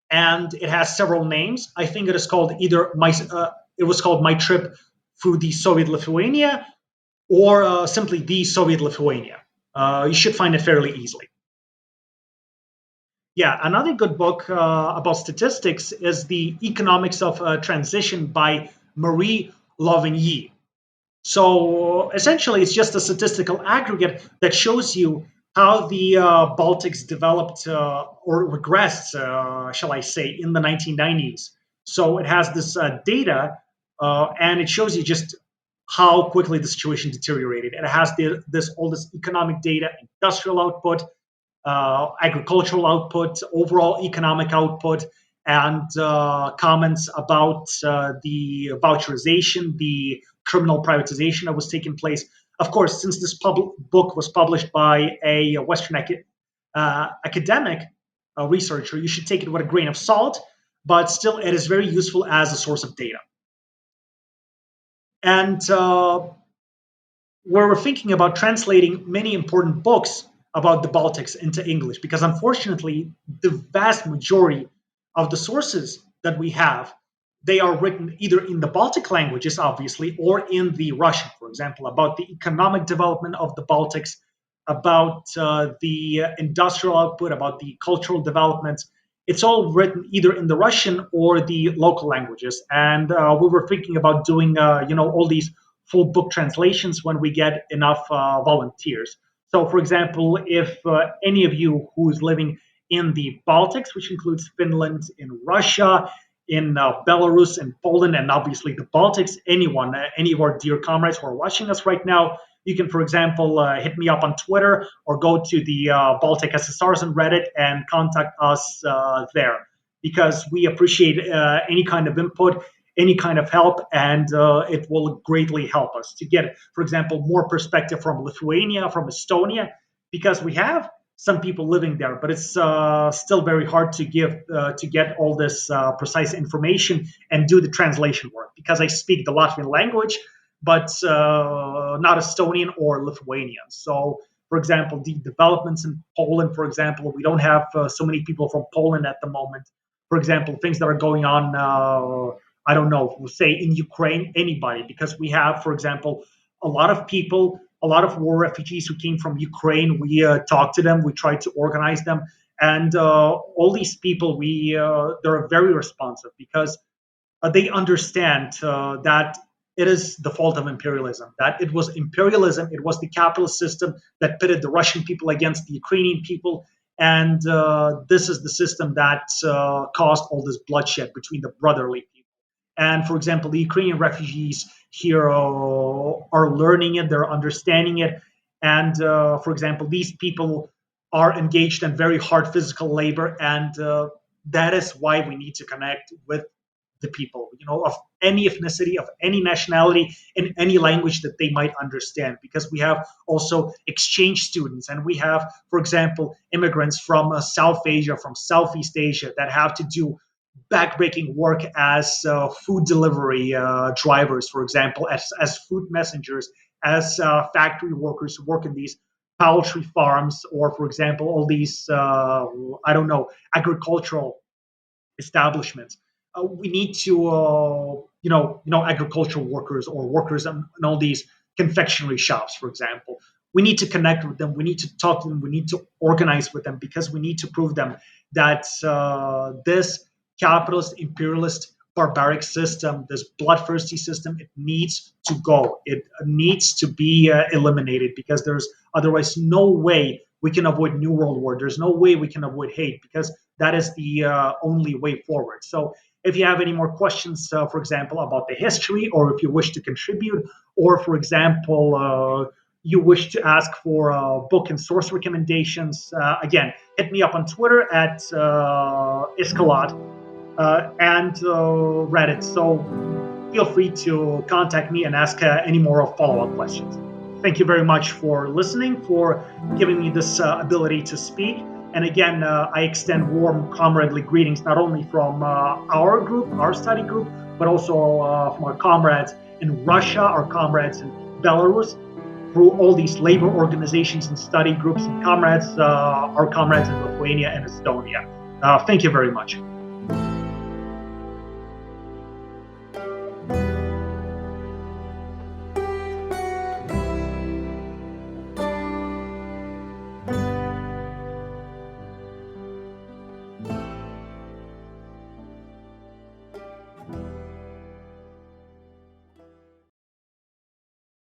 [SPEAKER 3] and it has several names. I think it is called it was called My Trip Through the Soviet Lithuania, or simply The Soviet Lithuania. You should find it fairly easily. Yeah, another good book about statistics is The Economics of Transition by Marie Louvigny. So essentially, it's just a statistical aggregate that shows you how the Baltics developed or regressed, shall I say, in the 1990s. So it has this data, and it shows you just how quickly the situation deteriorated. It has all this economic data, industrial output, agricultural output, overall economic output, and comments about the voucherization, the criminal privatization that was taking place. Of course, since this book was published by a Western academic researcher, you should take it with a grain of salt, but still it is very useful as a source of data. And we're thinking about translating many important books about the Baltics into English, because unfortunately, the vast majority of the sources that we have, they are written either in the Baltic languages, obviously, or in the Russian, for example, about the economic development of the Baltics, about the industrial output, about the cultural developments. It's all written either in the Russian or the local languages. And we were thinking about doing, all these full book translations when we get enough volunteers. So, for example, if any of you who's living in the Baltics, which includes Finland, in Russia, in Belarus, and Poland, and obviously the Baltics, anyone, any of our dear comrades who are watching us right now, you can, for example, hit me up on Twitter or go to the Baltic SSRs on Reddit and contact us there, because we appreciate any kind of input, any kind of help, and it will greatly help us to get, for example, more perspective from Lithuania, from Estonia, because we have some people living there, but it's still very hard to get all this precise information and do the translation work, because I speak the Latvian language, but not Estonian or Lithuanian. So, for example, the developments in Poland, for example, we don't have so many people from Poland at the moment. For example, things that are going on, I don't know, say in Ukraine, anybody, because we have, for example, a lot of people, a lot of war refugees who came from Ukraine. We talked to them, we tried to organize them, and all these people, they're very responsive, because they understand that it is the fault of imperialism, that it was imperialism, it was the capitalist system that pitted the Russian people against the Ukrainian people, and this is the system that caused all this bloodshed between the brotherly people. And for example, the Ukrainian refugees here are learning it, they're understanding it. And for example, these people are engaged in very hard physical labor. And that is why we need to connect with the people, of any ethnicity, of any nationality, in any language that they might understand. Because we have also exchange students, and we have, for example, immigrants from South Asia, from Southeast Asia, that have to do backbreaking work as food delivery drivers, for example, as food messengers, as factory workers who work in these poultry farms, or, for example, all these, I don't know, agricultural establishments. We need to, agricultural workers, or workers in all these confectionery shops, for example. We need to connect with them. We need to talk to them. We need to organize with them, because we need to prove them that this capitalist, imperialist, barbaric system, this bloodthirsty system, it needs to go. It needs to be eliminated, because there's otherwise no way we can avoid New World War. There's no way we can avoid hate, because that is the only way forward. So if you have any more questions, for example, about the history, or if you wish to contribute, or, for example, you wish to ask for book and source recommendations, again, hit me up on Twitter at Iskolat and Reddit. So feel free to contact me and ask any more follow-up questions. Thank you very much for listening, for giving me this ability to speak. And again, I extend warm comradely greetings, not only from our group, our study group, but also from our comrades in Russia, our comrades in Belarus, through all these labor organizations and study groups, and our comrades in Lithuania and Estonia. Thank you very much.